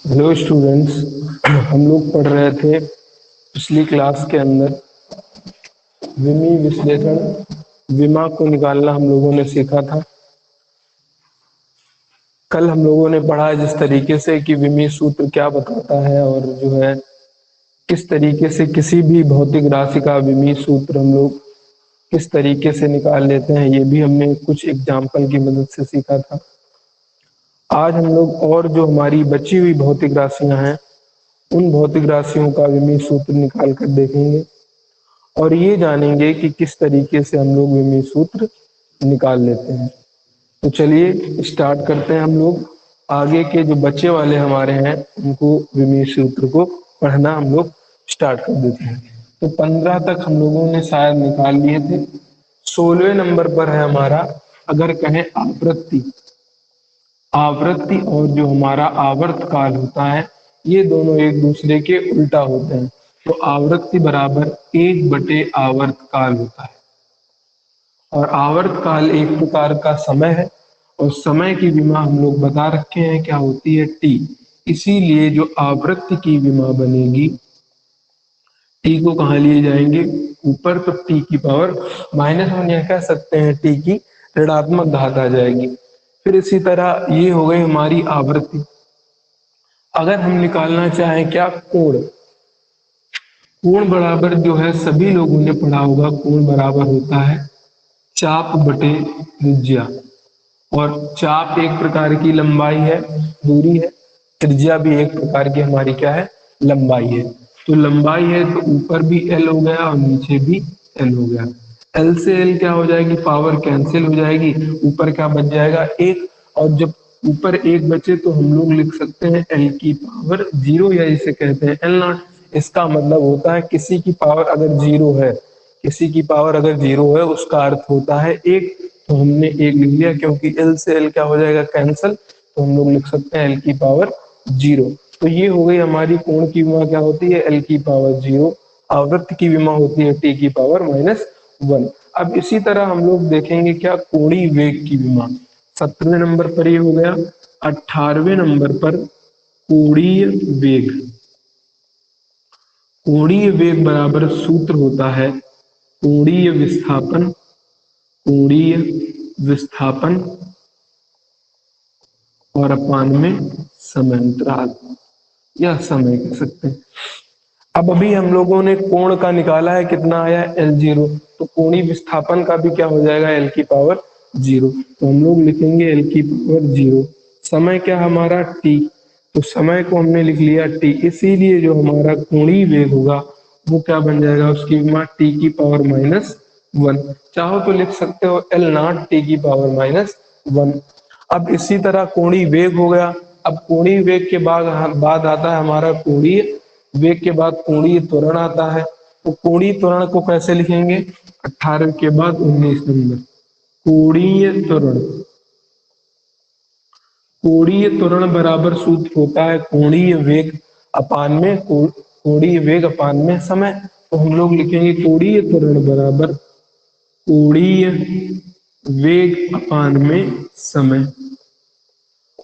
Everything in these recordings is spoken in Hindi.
Hello students. हम लोग पढ़ रहे थे पिछली क्लास के अंदर विमी विश्लेषण विमा को निकालना हम लोगों ने सीखा था। कल हम लोगों ने पढ़ा जिस तरीके से कि विमी सूत्र क्या बताता है और जो है किस तरीके से किसी भी भौतिक राशि का विमी सूत्र हम लोग किस तरीके से निकाल लेते हैं, ये भी हमने कुछ एग्जाम्पल की मदद से सीखा था। आज हम लोग और जो हमारी बची हुई भौतिक राशियां हैं उन भौतिक राशियों का विमी सूत्र निकाल कर देखेंगे और ये जानेंगे कि किस तरीके से हम लोग विमी सूत्र निकाल लेते हैं। तो चलिए स्टार्ट करते हैं। हम लोग आगे के जो बच्चे वाले हमारे हैं उनको विमी सूत्र को पढ़ना हम लोग स्टार्ट कर देते हैं। तो 15 तक हम लोगों ने शायद निकाल लिए थे। 16वें नंबर पर है हमारा, अगर कहें आवृत्ति आवृत्ति और जो हमारा आवर्त काल होता है ये दोनों एक दूसरे के उल्टा होते हैं। तो आवृत्ति बराबर 1/, आवर्त काल होता है और आवर्त काल एक प्रकार का समय है और समय की विमा हम लोग बता रखे हैं क्या होती है, टी। इसीलिए जो आवृत्ति की विमा बनेगी, टी को कहाँ लिए जाएंगे, ऊपर, तो टी की पावर -1 या कह सकते हैं टी की ऋणात्मक घात आ जाएगी। फिर इसी तरह ये हो गई हमारी आवृत्ति। अगर हम निकालना चाहें क्या, कोण, कोण बराबर जो है सभी लोगों ने पढ़ा होगा, कोण बराबर होता है चाप बटे त्रिज्या। और चाप एक प्रकार की लंबाई है, दूरी है, त्रिज्या भी एक प्रकार की हमारी क्या है, लंबाई है। तो लंबाई है तो ऊपर भी एल हो गया और नीचे भी एल हो गया। एल से एल क्या हो जाएगी, पावर कैंसिल हो जाएगी, ऊपर क्या बच जाएगा, एक। और जब ऊपर एक बचे तो हम लोग लिख सकते हैं एल की पावर 0 या इसे कहते हैं एल नॉट। इसका मतलब होता है किसी की पावर अगर 0 है, किसी की पावर अगर 0 है उसका अर्थ होता है एक। तो हमने एक लिख लिया क्योंकि एल से एल क्या हो जाएगा, कैंसल। तो हम लोग लिख सकते हैं एल की पावर 0। तो ये हो गई हमारी कोण की विमा क्या होती है, एल की पावर 0। आवृत्ति की विमा होती है टी की पावर -1। अब इसी तरह हम लोग देखेंगे क्या, कोणीय वेग की विमा। 17वें नंबर पर ये हो गया। 18वें नंबर पर कोणीय वेग। कोणीय वेग बराबर सूत्र होता है कोणीय विस्थापन, कोणीय विस्थापन और अपान में समय अंतराल या समय कह सकते हैं। अब अभी हम लोगों ने कोण का निकाला है, कितना आया L0। तो कोणीय विस्थापन का भी क्या हो जाएगा, L की पावर 0। तो हम लोग लिखेंगे L की पावर 0। समय क्या हमारा t, तो समय को हमने लिख लिया t। इसीलिए जो हमारा कोणीय वेग होगा वो क्या बन जाएगा, उसकी विमा t की पावर -1। चाहो तो लिख सकते हो L नॉट t की पावर -1। अब इसी तरह कोणीय वेग हो गया। अब कोणीय वेग के बाद आता है हमारा कोणीय वेग के बाद कोणीय त्वरण आता है। तो कोणीय त्वरण को कैसे लिखेंगे, 18 के बाद 19 नंबर, कोणीय त्वरण। कोणीय त्वरण बराबर सूत्र होता है कोणीय वेग अपान में कोणीय वेग अपान में समय। तो हम लोग लिखेंगे कोणीय त्वरण बराबर कोणीय वेग अपान में समय।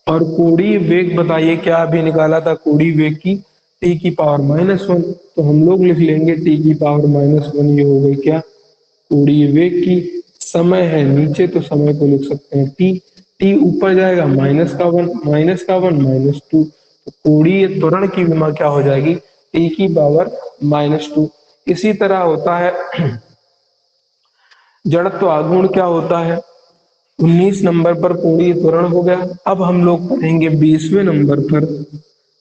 और कोणीय वेग बताइए क्या अभी निकाला था, कोणीय वेग की टी की पावर -1। तो हम लोग लिख लेंगे टी की पावर -1। ये हो गई क्या, कोणीय वेग की। समय है नीचे तो समय को लिख सकते हैं टी, टी ऊपर जाएगा -1, -2। तो कोणीय त्वरण की विमा क्या हो जाएगी, टी की पावर -2। इसी तरह होता है जड़त्व आघूर्ण, क्या होता है, 19 नंबर पर कोणीय त्वरण हो गया। अब हम लोग पढ़ेंगे 20वें नंबर पर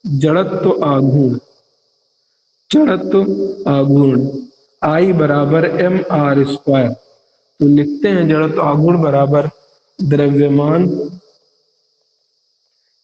जड़त्व आघूर्ण। जड़त्व आघूर्ण I बराबर mr²। तो लिखते हैं जड़त्व आघूर्ण बराबर द्रव्यमान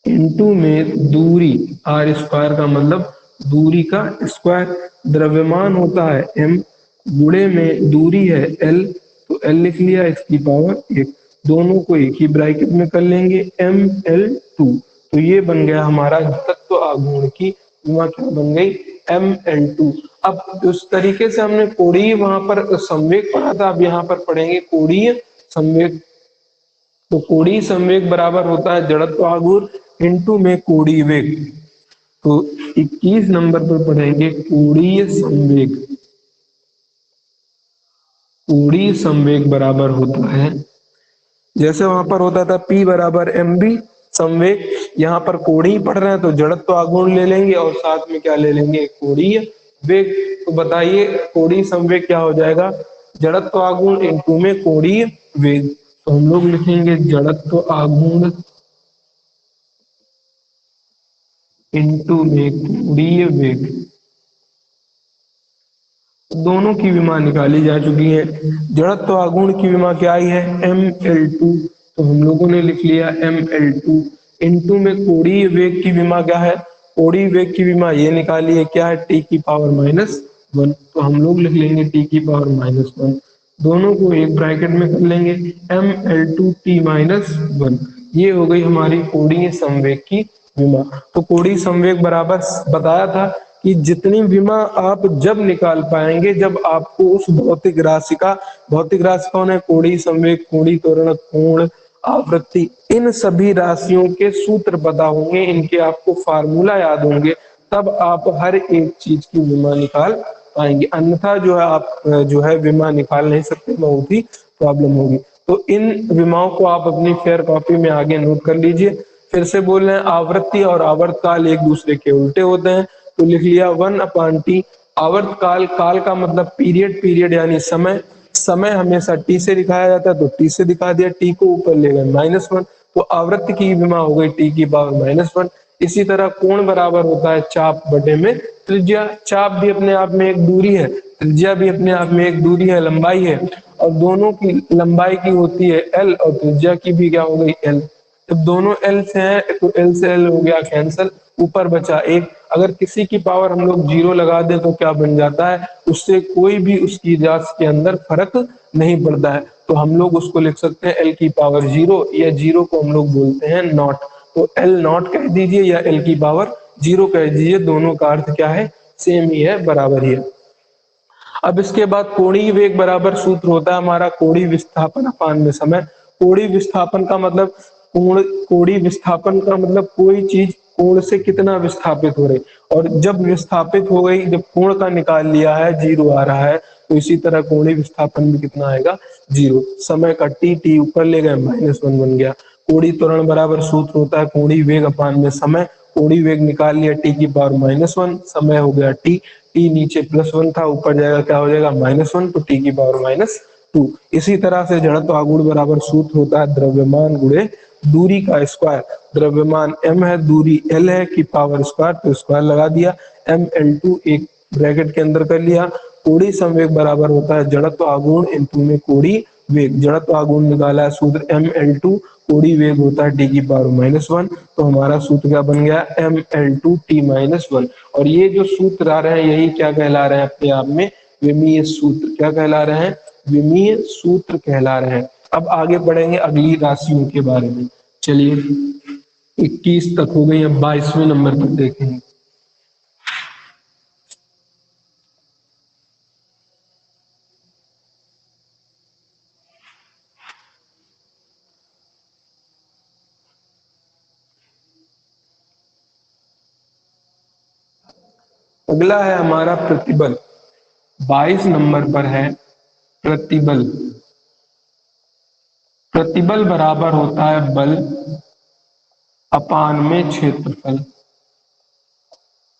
इंटू में दूरी, r² का मतलब दूरी का स्क्वायर। द्रव्यमान होता है m, गुणे में दूरी है l, तो l लिख लिया, इसकी पावर 1। दोनों को एक ही ब्रैकेट में कर लेंगे ml2। तो ये बन गया हमारा तत्व आघूर्ण की विमा, क्या बन गई, ml2। अब उस तरीके से हमने कोणीय वहां पर संवेग पढ़ा था, अब यहाँ पर पढ़ेंगे कोणीय संवेग। तो कोणीय संवेग बराबर होता है जड़त्व आघूर्ण इंटू में कोणीय वेग। तो 21 नंबर पर पढ़ेंगे कोणीय संवेग। कोणीय संवेग बराबर होता है, जैसे वहां पर होता था P बराबर mv संवेग, यहाँ पर कोणीय पढ़ रहे हैं तो जड़त्व आघूर्ण ले लेंगे और साथ में क्या ले लेंगे, कोणीय वेग। तो बताइए कोणीय संवेग क्या हो जाएगा, जड़त्व आघूर्ण इनटू में कोणीय वेग। तो हम लोग लिखेंगे जड़त्व आघूर्ण इनटू में कोणीय वेग। दोनों की विमा निकाली जा चुकी है। जड़त्व आघूर्ण की विमा क्या आई है, ml2, तो हम लोगों ने लिख लिया ml2 इनटू में कोणीय वेग की विमा क्या है, कोणीय वेग की विमा ये निकाली है, क्या है, t की पावर -1, तो हम लोग लिख लेंगे t की पावर -1। दोनों को एक ब्रैकेट में कर लेंगे, ml2t-1, ये हो गई हमारी कोणीय संवेग की विमा। तो कोणीय संवेग बराबर बताया था कि जितनी विमा आप जब निकाल पाएंगे जब आपको उस भौतिक राशि का, भौतिक राशि कौन है, कोणीय संवेग, कोणीय त्वरण, कोण, आवृत्ति, इन सभी राशियों के सूत्र पता होंगे, इनके आपको फार्मूला याद होंगे, तब आप हर एक चीज की विमा निकाल पाएंगे। अन्यथा जो है आप जो है विमा निकाल नहीं सकते, बहुत ही प्रॉब्लम होगी। तो इन विमाओं को आप अपनी फेयर कॉपी में आगे नोट कर लीजिए। फिर से बोल रहे हैं, आवृत्ति और आवर्तकाल एक दूसरे के उल्टे होते हैं, तो लिख लिया 1/t। आवर्तकाल, काल का मतलब पीरियड, पीरियड यानी समय, समय हमेशा टी से दिखाया जाता है तो टी से दिखा दिया, टी को ऊपर ले गए -1, तो आवृत्ति की विमा हो गई टी की पावर -1। इसी तरह कोण बराबर होता है चाप बटे में त्रिज्या। चाप भी अपने आप में एक दूरी है, त्रिज्या भी अपने आप में एक दूरी है, लंबाई है, और दोनों की लंबाई की होती है एल और त्रिज्या की भी क्या हो गई एल। जब दोनों एल से हैं तो एल से एल हो गया कैंसल, ऊपर बचा एक। अगर किसी की पावर हम लोग 0 लगा दें तो क्या बन जाता है, उससे कोई भी उसकी राशि के अंदर फर्क नहीं पड़ता है, तो हम लोग उसको लिख सकते हैं एल की पावर 0, या 0 को हम लोग बोलते हैं नॉट, तो एल नॉट कह दीजिए या एल की पावर 0 कह दीजिए, दोनों का अर्थ क्या है, सेम ही है, बराबर ही है। अब इसके बाद कोणीय वेग बराबर सूत्र होता है हमारा कोणीय विस्थापन अपान में समय। कोणीय विस्थापन का मतलब, कोणीय विस्थापन का मतलब कोई चीज कोण से कितना विस्थापित हो रही, और जब विस्थापित हो गई, जब कोण का निकाल लिया है 0 आ रहा है, तो इसी तरह कोणीय विस्थापन भी कितना आएगा, 0। समय का टी ऊपर ले गए -1 बन गया। कोणीय त्वरण बराबर सूत्र होता है कोणीय वेग अपान में समय। कोणीय वेग निकाल लिया टी की पावर -1, समय हो गया टी, टी नीचे +1 था, ऊपर जाएगा क्या हो जाएगा -1, तो टी की पावर -2। इसी तरह से जड़त्व आघूर्ण बराबर सूत्र होता है द्रव्यमान गुणे दूरी का स्क्वायर। द्रव्यमान m है, दूरी l है, की पावर स्क्वायर, तो स्क्वायर लगा दिया, ml2 एक ब्रैकेट के अंदर कर लिया। कोणीय संवेग बराबर होता है जड़त्व आघूर्ण इनटू में कोणीय वेग। जड़त्व आघूर्ण निकाला है सूत्र ml2, कोणीय वेग होता है टी की पावर -1, तो हमारा सूत्र क्या बन गया, ml2t-1। और ये जो सूत्र आ रहे हैं यही क्या कहला रहे हैं अपने आप में, विमीय सूत्र। क्या कहला रहे हैं, विमीय सूत्र कहला रहे हैं। अब आगे बढ़ेंगे अगली राशियों के बारे में। चलिए 21 तक हो गई, अब 22वें नंबर पर देखेंगे। अगला है हमारा प्रतिबल। 22 नंबर पर है प्रतिबल। प्रतिबल बराबर होता है बल अपान में क्षेत्रफल।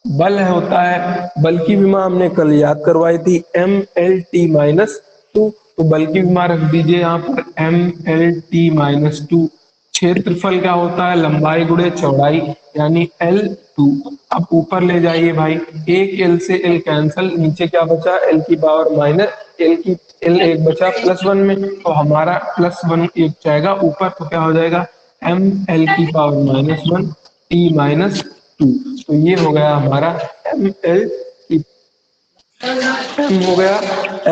बल है होता है, बल की विमा हमने कल याद करवाई थी, mlt-2, तो बल की विमा रख दीजिए यहाँ पर mlt-2। क्षेत्रफल क्या होता है, लंबाई गुणे चौड़ाई यानी L2। अब ऊपर ले जाइए भाई, एक L से L कैंसल, नीचे क्या बचा, L की पावर माइनस L की L एक बचा +1 में, तो हमारा +1 एक जाएगा ऊपर, तो क्या हो जाएगा m L की पावर -1 t-2। तो ये हो गया हमारा ml की, m हो गया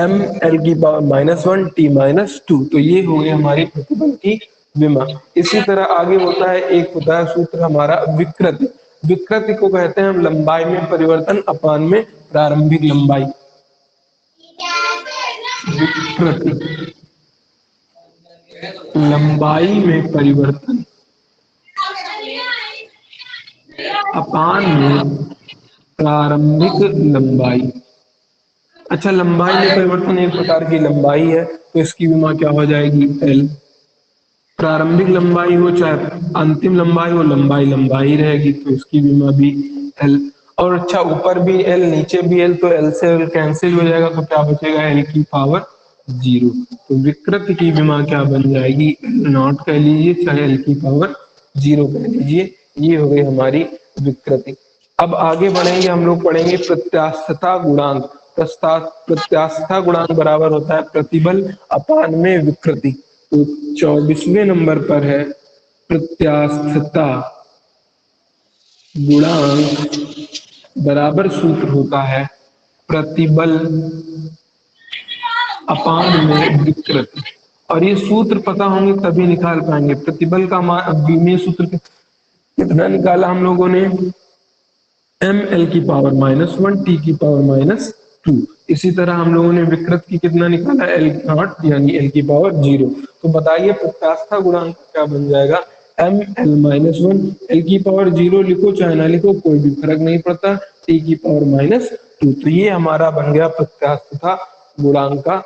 ml की पावर -1 t-2, तो ये हो गई हमारी प्रतिबल की विमा। इसी तरह आगे होता है, एक होता है सूत्र हमारा विकृति। विकृति को कहते हैं हम लंबाई में परिवर्तन अपान में प्रारंभिक लंबाई। विकृति, लंबाई में परिवर्तन अपान में प्रारंभिक लंबाई। अच्छा, लंबाई में परिवर्तन एक प्रकार की लंबाई है, तो इसकी विमा क्या हो जाएगी, एल। प्रारंभिक लंबाई हो चाहे अंतिम लंबाई हो, लंबाई लंबाई रहेगी, तो इसकी विमा भी एल। और अच्छा, ऊपर भी एल नीचे भी एल, तो एल से एल कैंसिल हो जाएगा, तो क्या बचेगा, एल की पावर जीरो। तो विकृत की विमा क्या बन जाएगी, नॉट कह लीजिए चाहे एल की पावर जीरो कह लीजिए। ये हो गई हमारी विकृति। अब आगे बढ़ेंगे, हम लोग पढ़ेंगे प्रत्यास्थता गुणांक। प्रत्यास्थता गुणांक बराबर होता है प्रतिबल अपान में विकृति। तो 24वें नंबर पर है प्रत्यास्थता गुणांक बराबर सूत्र होता है प्रतिबल अपान में विकृति। और ये सूत्र पता होंगे तभी निकाल पाएंगे। प्रतिबल का विमीय सूत्र कितना निकाला हम लोगों ने, एम एल की पावर -1 टी की पावर -2। इसी तरह हम लोगों ने विकृत की कितना निकाला, एल नॉट यानी एल की पावर जीरो। तो बताइए प्रत्यास्थता गुणांक क्या बन जाएगा, एम एल -1, एल की पावर जीरो लिखो चाहे ना लिखो कोई भी फर्क नहीं पड़ता, टी की पावर -2। तो ये हमारा बन गया प्रत्यास्थता गुणांक का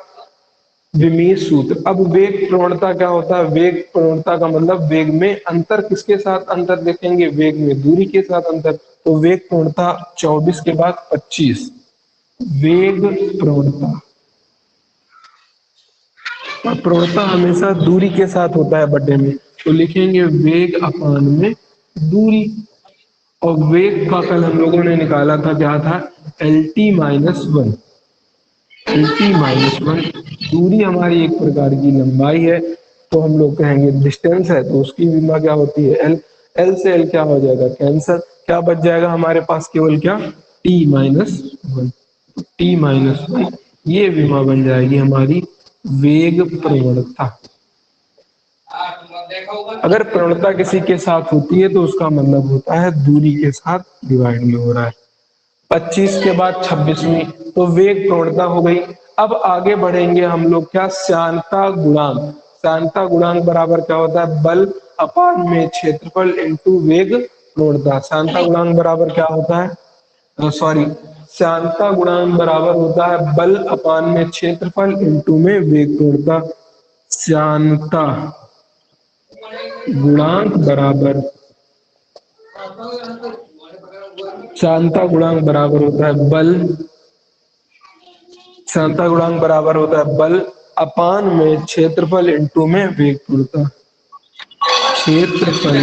विमीय सूत्र। अब वेग प्रवणता क्या होता है, वेग प्रवणता का मतलब वेग में अंतर, किसके साथ अंतर देखेंगे, वेग में दूरी के साथ अंतर। तो वेग प्रवणता 24 के बाद 25, वेग प्रवणता, और प्रवणता हमेशा दूरी के साथ होता है बटे में, तो लिखेंगे वेग अपान में दूरी। और वेग का कल हम लोगों ने निकाला था, क्या था, एल टी -1। एल टी -1 दूरी हमारी एक प्रकार की लंबाई है, तो हम लोग कहेंगे डिस्टेंस है, तो उसकी विमा क्या होती है, एल। एल से एल क्या हो जाएगा, कैंसर। क्या बच जाएगा हमारे पास, केवल क्या, टी -1। टी -1 ये विमा बन जाएगी हमारी वेग प्रवणता। अगर प्रवणता किसी के साथ होती है तो उसका मतलब होता है दूरी के साथ डिवाइड में हो रहा है। 25 के बाद 26वीं, तो वेग प्रवणता हो गई। अब आगे बढ़ेंगे हम लोग, क्या, श्यानता गुणांक। श्यानता गुणांक बराबर क्या होता है, बल अपान में क्षेत्रफल इंटू वेग प्रवणता। श्यानता गुणांक बराबर क्या होता है, सॉरी, श्यानता गुणांक बराबर होता है बल अपान में क्षेत्रफल इंटू में वेग प्रवणता। श्यानता गुणांक बराबर, श्यानता गुणांक बराबर होता है बल, श्यानता गुणांक बराबर होता है बल अपान में क्षेत्रफल इंटू में वेग प्रवणता। क्षेत्रफल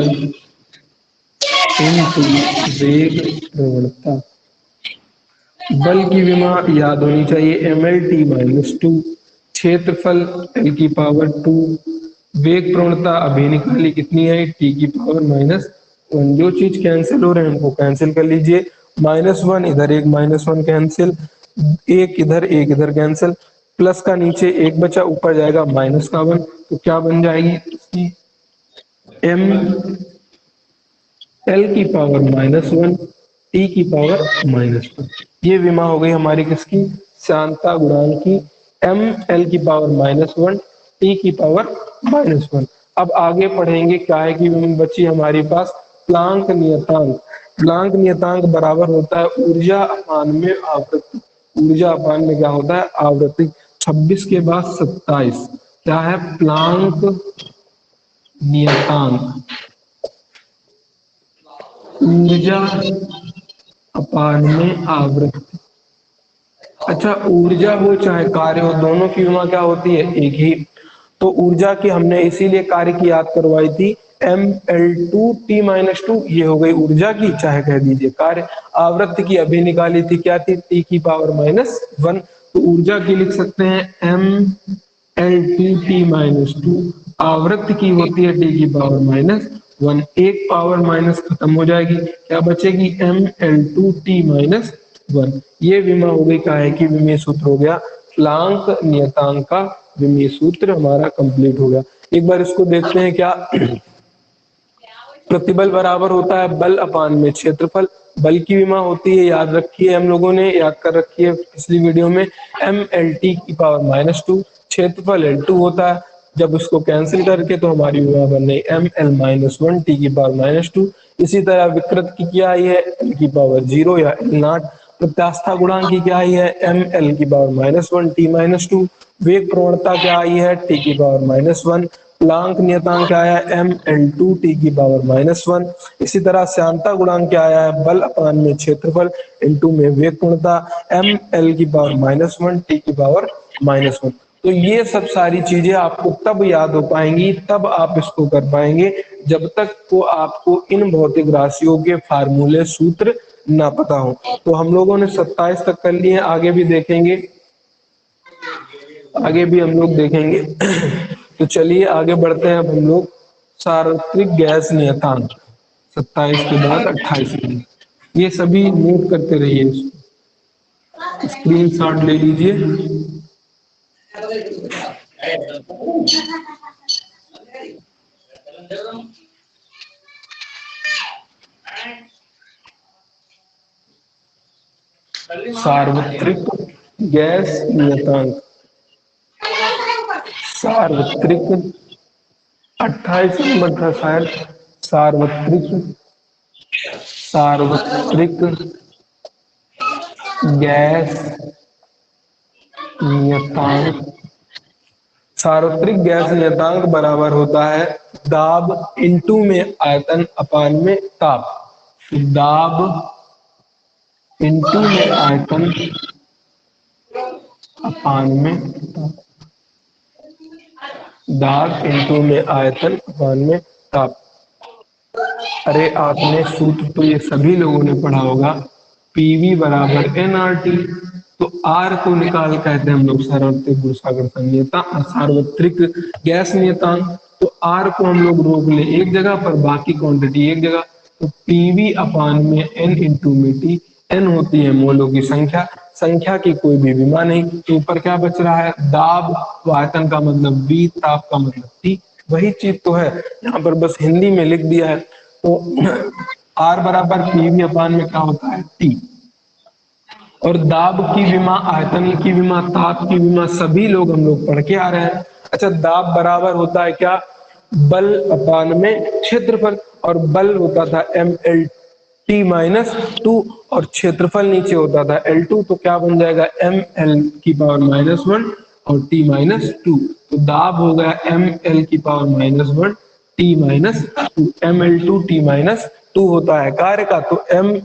इंटू वेग प्रवणता। बल की विमा याद होनी चाहिए, एम एल टी -2, क्षेत्रफल एल की पावर 2, वेग प्रवणता अभी निकाली कितनी है, टी की पावर -1। जो चीज कैंसिल हो रहे हैं उनको कैंसिल कर लीजिए, -1 इधर, एक -1 कैंसिल, एक इधर कैंसिल, प्लस का नीचे एक बचा, ऊपर जाएगा -1, तो क्या बन जाएगी इसकी, एम एल की पावर -1 टी की पावर -1। ये विमा हो गई हमारी किसकी, श्यानता गुणांक की, एम एल की पावर -1 टी की पावर -1। अब आगे पढ़ेंगे, क्या है कि बची हमारी पास प्लांक नियतांक। प्लांक नियतांक बराबर होता है ऊर्जा अपान में आवृत्ति। ऊर्जा अपान में क्या होता है, आवृत्ति। 26 के बाद 27 क्या है, प्लांक नियतांक। ऊर्जा अपान में आवृत्ति। अच्छा, ऊर्जा हो चाहे कार्य हो, दोनों की विमा क्या होती है, एक ही। तो ऊर्जा की हमने इसीलिए कार्य की याद करवाई थी, एम एल टू टी -2, ये हो गई ऊर्जा की, चाहे कह दीजिए कार्य। आवृत्ति की अभी निकाली थी, क्या थी, टी की पावर -1। तो ऊर्जा की लिख सकते हैं एम एल टू टी -2, आवृत्ति की होती है टी की पावर -1। एक पावर माइनस खत्म हो जाएगी, क्या बचेगी, एम एल टू टी -1। ये विमा हो गई, का है कि विमीय सूत्र हो गया, प्लांक नियतांक का विमीय सूत्र हमारा कंप्लीट हो गया। एक बार इसको देखते हैं, क्या प्रतिबल बराबर होता है बल अपान में क्षेत्रफल। बल की विमा होती है, याद रखिए, हम लोगों ने याद कर रखी है पिछली वीडियो में, एम एल टी की पावर -2, क्षेत्रफल L2 होता है, जब उसको कैंसिल करके तो हमारी विमा बन गई ml-1 टी की पावर -2। इसी तरह विकृत की क्या आई है l की पावर 0 या l0। प्रत्यास्था गुणांक की क्या आई है ml की पावर -1 t-2। वेग प्रवणता क्या आई है टी की पावर -1। प्लांक नियतांक क्या आया ml2 टी की पावर -1। इसी तरह श्यानता गुणांक क्या आया है बल अपान में क्षेत्रफल इनटू में वेग प्रवणता ml की पावर -1 टी की पावर -1। तो ये सब सारी चीजें आपको तब याद हो पाएंगी, तब आप इसको कर पाएंगे जब तक को आपको इन भौतिक राशियों के फार्मूले सूत्र ना पता हो। तो हम लोगों ने 27 तक कर लिए, आगे भी देखेंगे, आगे भी हम लोग देखेंगे। तो चलिए आगे बढ़ते हैं। अब हम लोग सार्वत्रिक गैस नियतांक 27 के बाद 28 में, ये सभी नोट करते रहिए, स्क्रीन शॉट ले लीजिए। सार्वत्रिक गैस नियतांक, सार्वत्रिक 28 नंबर था शायद। सार्वत्रिक, सार्वत्रिक गैस नियतांक, सार्वत्रिक गैस नियतांक बराबर होता है दाब इनटू में आयतन अपान में ताप। दाब इनटू में आयतन अपान में ताप, दाब इनटू में आयतन अपान में ताप। अरे आपने सूत्र तो ये सभी लोगों ने पढ़ा होगा, पीवी बराबर एनआरटी। तो आर को निकाल कहते हैं हम लोग सार्वत्रिक गुरुत्वाकर्षण नियतांक, सार्वत्रिक गैस नियतांक। तो आर को हम लोग रोक ले एक जगह पर, बाकी क्वांटिटी एक जगह। तो पीवी अपान में एन इंटू में टी, एन होती है मोलों की संख्या, संख्या की कोई भी विमा नहीं। तो ऊपर क्या बच रहा है दाब, आयतन का मतलब बी, ताप का मतलब टी, वही चीज तो है यहाँ पर, बस हिंदी में लिख दिया है। तो आर बराबर पीवी अपान में क्या होता है टी। और दाब की विमा, आयतन की विमा, ताप की विमा सभी लोग हम लोग पढ़ के आ रहे हैं। अच्छा, दाब बराबर होता है क्या बल अपान में क्षेत्रफल, और बल होता था mlt-2 और क्षेत्रफल नीचे होता था L2। तो क्या बन जाएगा ml की पावर -1 और t-2। तो दाब हो गया ml की पावर -1 t-2, ml2 t-2 होता है कार्य का। तो m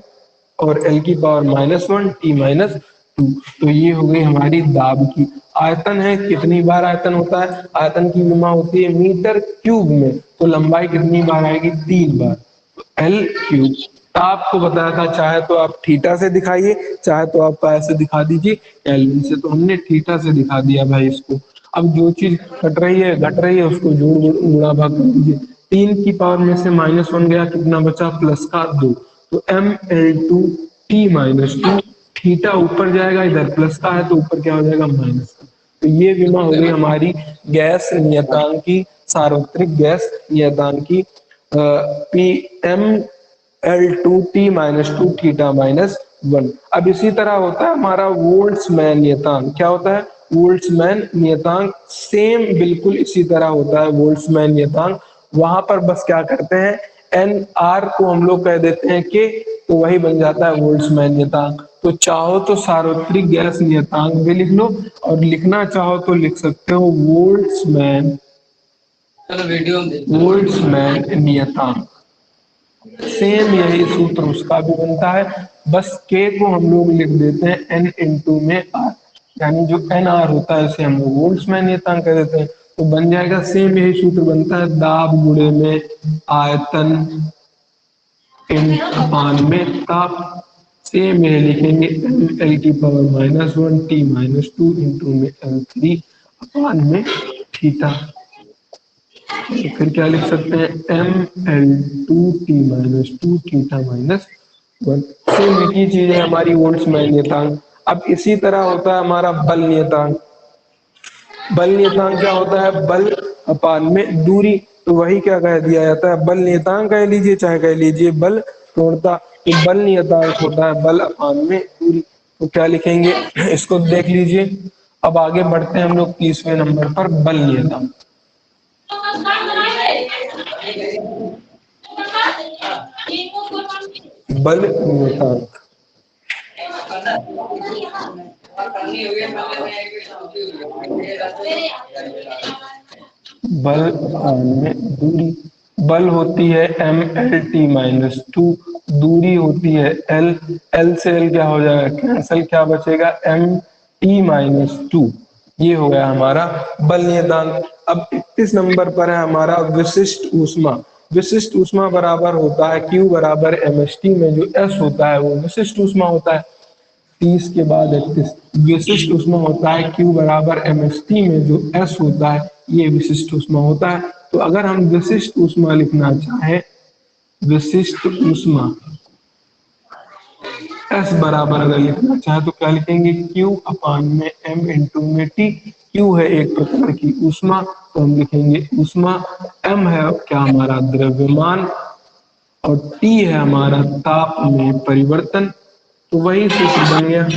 और L की पावर -1 t-2। तो ये हो गई हमारी दाब की। आयतन है, कितनी बार आयतन होता है, आयतन की विमा होती है मीटर क्यूब में, तो लंबाई कितनी बार आएगी 3 बार, तो L क्यूब। ताप को बताया था, चाहे तो आप थीटा से दिखाइए, चाहे तो आप ऐसे दिखा दीजिए केल्विन से। तो हमने थीटा से दिखा दिया भाई इसको। अब जो चीज घट रही है उसको जोड़ गुणा भाग कर दीजिए। 3 की पावर में से -1 गया, कितना बचा प्लस का 2। तो ml2 t-2, थीटा ऊपर जाएगा, इधर प्लस का है तो ऊपर क्या हो जाएगा माइनस का। तो ये विमा हो गई हमारी गैस नियतांक की, सार्वत्रिक गैस नियतांक की P M L2 t-2 theta -1। अब इसी तरह होता है हमारा वोल्ट्जमैन नियतांक। क्या होता है वोल्ट्जमैन नियतांक, सेम बिल्कुल इसी तरह होता है वोल्ट्जमैन नियतांक। वहां पर बस क्या करते हैं एन आर को हम लोग कह देते हैं के, तो वही बन जाता है वोल्ट्जमैन नियतांक। तो चाहो तो सार्वत्रिक गैस नियतांक भी लिख लो, और लिखना चाहो तो लिख सकते हो वोल्ट्जमैन, वोल्ट्जमैन नियतांक। सेम यही सूत्र उसका भी बनता है, बस के को हम लोग लिख देते हैं एन इंटू में आर, यानी जो एन आर होता है उसे हम लोग वोल्ट्जमैन नियतांक कह देते हैं। तो बन जाएगा सेम यही सूत्र बनता है, दाब गुणे में आयतन इन अपान में ताप। सेम यही लिखेंगे एल की पावर -1 t-2 इंटू में L3 अपान में थीटा। तो फिर क्या लिख सकते हैं ml2 t-2 थीटा -1। सेम एक ही चीज है हमारी वोल्ट्जमैन नियतांक। अब इसी तरह होता है हमारा बल नियतांक। बल नियतांक क्या होता है बल अपान में दूरी, तो वही क्या कह दिया जाता है बल नियतांक कह लीजिए, चाहे कह लीजिए बल प्रवणता। तो बल नियतांक होता है बल अपान में दूरी। तो क्या लिखेंगे इसको देख लीजिए। अब आगे बढ़ते हैं हम लोग 30वें नंबर पर बल नियतांक। बल नियतांक। बल अपान में दूरी। बल होती है MLT-2, दूरी होती है L। L से L क्या हो जाएगा, कैंसल, क्या बचेगा M T-2। ये हो गया हमारा बल नियतांक। अब 31 नंबर पर है हमारा विशिष्ट ऊष्मा। विशिष्ट ऊष्मा बराबर होता है Q बराबर MHT में जो S होता है वो विशिष्ट ऊष्मा होता है। 30 के बाद 31 विशिष्ट ऊष्मा होता है Q बराबर MHT में जो S होता है ये विशिष्ट ऊष्मा होता है। तो अगर हम विशिष्ट ऊष्मा लिखना चाहें, विशिष्ट ऊष्मा S बराबर अगर लिखना चाहे तो क्या लिखेंगे, Q अपान में M इंटू में T। Q है एक प्रकार की ऊष्मा तो हम लिखेंगे ऊष्मा। M है क्या हमारा द्रव्यमान और T है हमारा ताप में परिवर्तन। तो वही सूत्र बन गया।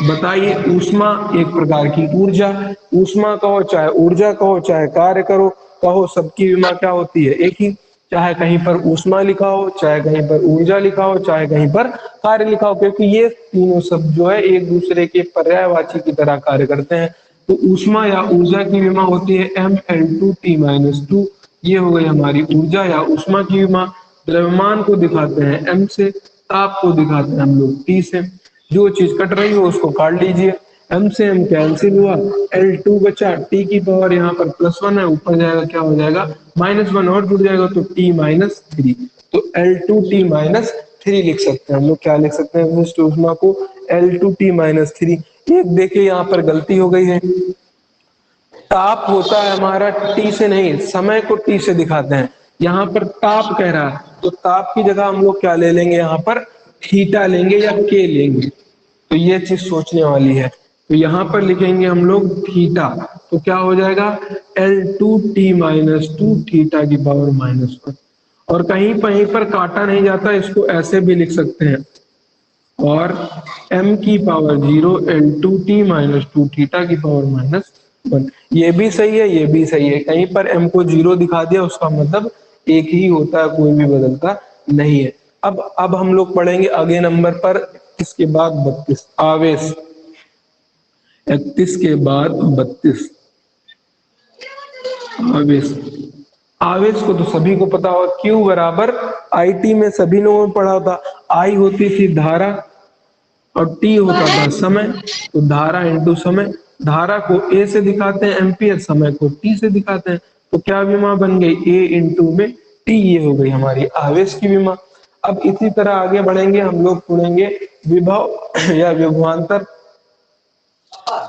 बताइए, ऊष्मा एक प्रकार की ऊर्जा, ऊष्मा कहो चाहे ऊर्जा कहो चाहे कार्य करो कहो, सबकी विमा क्या होती है, एक ही। चाहे कहीं पर ऊष्मा लिखा हो, चाहे कहीं पर ऊर्जा लिखा हो, चाहे कहीं पर कार्य लिखा हो, क्योंकि ये तीनों शब्द जो है एक दूसरे के पर्यायवाची की तरह कार्य करते हैं। तो ऊष्मा या ऊर्जा की विमा होती है ML2T-2। ये हो गई हमारी ऊर्जा या ऊष्मा की विमा। द्रव्यमान को दिखाते हैं M से, ताप को दिखाते हैं हम लोग T से। जो चीज कट रही हो उसको काट लीजिए। M से M कैंसिल हुआ, L2 बचा, T की पावर यहाँ पर +1 है, ऊपर जाएगा क्या हो जाएगा -1 और जुड़ जाएगा तो T-3। तो L2T-3 लिख सकते हैं हम लोग। क्या लिख सकते हैं विशिष्ट ऊष्मा को, L2T-3। एक देखिए यहाँ पर गलती हो गई है, ताप होता है हमारा टी से नहीं, समय को टी से दिखाते हैं। यहाँ पर ताप कह रहा है तो ताप की जगह हम लोग क्या ले लेंगे, यहाँ पर थीटा लेंगे या के लेंगे। तो ये चीज सोचने वाली है। तो यहाँ पर लिखेंगे हम लोग थीटा, तो क्या हो जाएगा L2T-2 थीटा की पावर -1। और कहीं कहीं पर काटा नहीं जाता, इसको ऐसे भी लिख सकते हैं, और m की पावर 0 L2T-2 थीटा की पावर -1। ये भी सही है, ये भी सही है। कहीं पर m को 0 दिखा दिया उसका मतलब एक ही होता है, कोई भी बदलता नहीं है। अब हम लोग पढ़ेंगे अगले नंबर पर 31 के बाद 32 आवेश। 31 के बाद 32 आवेश। आवेश को तो सभी को पता होगा, Q बराबर IT में सभी लोगों ने पढ़ा था। I होती थी धारा और T होता था समय। तो धारा इंटू समय, धारा को A से दिखाते हैं एम्पियर, समय को T से दिखाते हैं। तो क्या विमा बन गई, A इंटू में T। ये हो गई हमारी आवेश की विमा। अब इसी तरह आगे बढ़ेंगे, हम लोग पढ़ेंगे विभव या विभवांतर।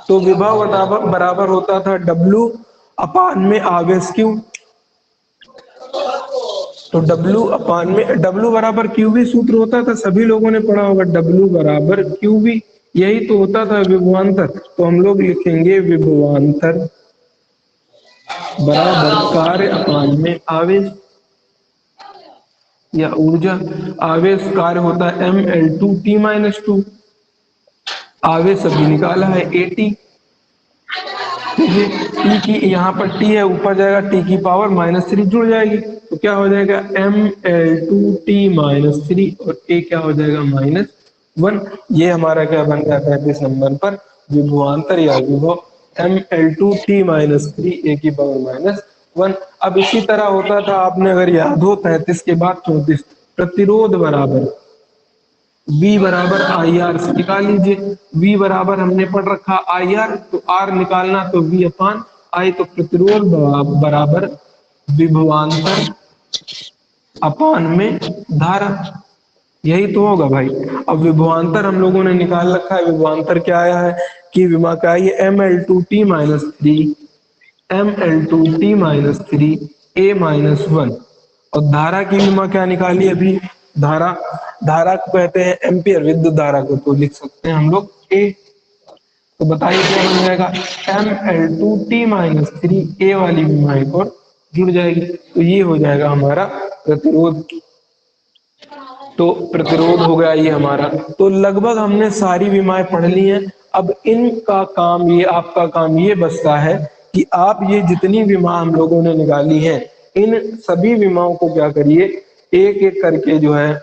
तो विभव बराबर बराबर होता था W अपान में आवेश Q। तो W अपान में W बराबर QV सूत्र होता था, सभी लोगों ने पढ़ा होगा, W बराबर QV। यही तो होता था विभवांतर। तो हम लोग लिखेंगे विभवांतर बराबर कार्य अपान में आवेश या ऊर्जा। आवेश कार्य होता है ML2T-2। आवेश अभी निकाला है AT। टी की यहाँ पर टी है, ऊपर जाएगा टी की पावर -3 जुड़ जाएगी। तो क्या हो जाएगा ML2T-3 और ए क्या हो जाएगा -1। ये हमारा क्या बन गया 35 नंबर पर विभवांतर या विभव ML2T-3 ए की पावर -1। अब इसी तरह होता था, आपने अगर याद हो 35 के बाद 34 प्रतिरोध बराबर V बराबर IR से निकाल लीजिए। V बराबर हमने पढ़ रखा IR, तो R निकालना तो V अपान I। तो प्रतिरोध बराबर विभवांतर अपान में धारा। यही तो होगा भाई। अब विभवांतर हम लोगों ने निकाल रखा है, विभवांतर क्या आया है कि विमा क्या है, ML2T-3 A-1। और धारा की विमा क्या निकाली अभी, धारा, धारा को कहते हैं एम्पियर, विद्युत धारा को तो लिख सकते हैं हम लोग A। तो बताइए क्या बन जाएगा, ML2T-3 A वाली विमा एक और जुड़ जाएगी। तो ये हो जाएगा हमारा प्रतिरोध। तो प्रतिरोध हो गया ये हमारा। तो लगभग हमने सारी विमाएं पढ़ ली हैं। अब इनका काम, ये आपका काम ये बचता है कि आप ये जितनी विमा हम लोगों ने निकाली है इन सभी विमाओं को क्या करिए, एक एक करके जो है,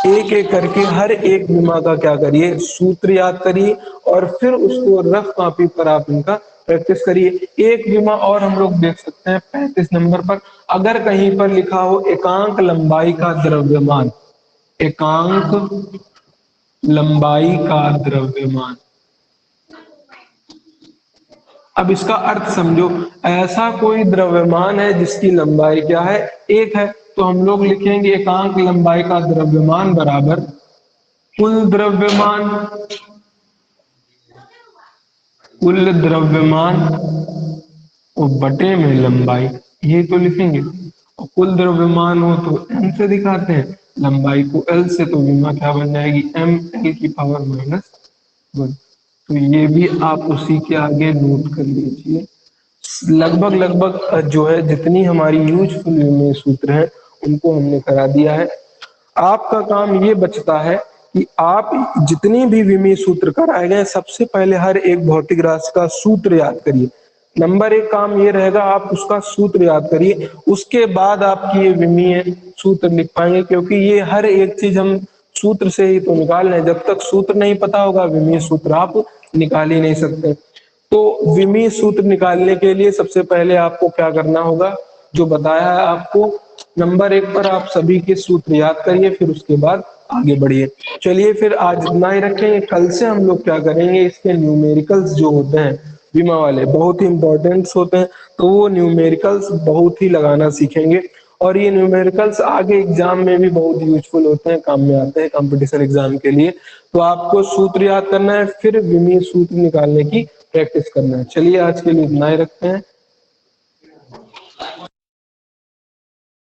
एक एक करके हर एक विमा का क्या करिए, सूत्र याद करिए और फिर उसको रफ कॉपी पर आप इनका प्रैक्टिस करिए। एक विमा और हम लोग देख सकते हैं 35 नंबर पर, अगर कहीं पर लिखा हो एकांक लंबाई का द्रव्यमान, एकांक लंबाई का द्रव्यमान, अब इसका अर्थ समझो, ऐसा कोई द्रव्यमान है जिसकी लंबाई क्या है, एक है, तो हम लोग लिखेंगे एकांक लंबाई का द्रव्यमान बराबर कुल द्रव्यमान, कुल द्रव्यमान और बटे में लंबाई, ये तो लिखेंगे। और कुल द्रव्यमान हो तो m से दिखाते हैं, लंबाई को l से, तो विमा क्या बन जाएगी, m l की पावर -1। तो ये भी आप उसी के आगे नोट कर लीजिए। लगभग लगभग जो है जितनी हमारी यूजफुल विमेय सूत्र है उनको हमने करा दिया है। आपका काम ये बचता है कि आप जितनी भी विमीय सूत्र कराए गए सबसे पहले हर एक भौतिक राशि का सूत्र याद करिए। नंबर एक काम ये रहेगा, आप उसका सूत्र याद करिए, उसके बाद आपकी ये विमीय सूत्र लिख पाएंगे, क्योंकि ये हर एक चीज हम सूत्र से ही तो निकाल रहे हैं। जब तक सूत्र नहीं पता होगा विमीय सूत्र आप निकाल ही नहीं सकते। तो विमीय सूत्र निकालने के लिए सबसे पहले आपको क्या करना होगा, जो बताया है आपको, नंबर एक पर आप सभी के सूत्र याद करिए, फिर उसके बाद आगे बढ़िए। चलिए फिर आज इतना ही रखेंगे, कल से हम लोग क्या करेंगे, इसके न्यूमेरिकल्स जो होते हैं विमा वाले बहुत ही इंपॉर्टेंट्स होते हैं, तो वो न्यूमेरिकल्स बहुत ही लगाना सीखेंगे। और ये न्यूमेरिकल्स आगे एग्जाम में भी बहुत यूजफुल होते हैं, काम में आते हैं कंपटीशन एग्जाम के लिए। तो आपको सूत्र याद करना है, फिर विमीय सूत्र निकालने की प्रैक्टिस करना है। चलिए आज के लिए इतना ही रखते हैं।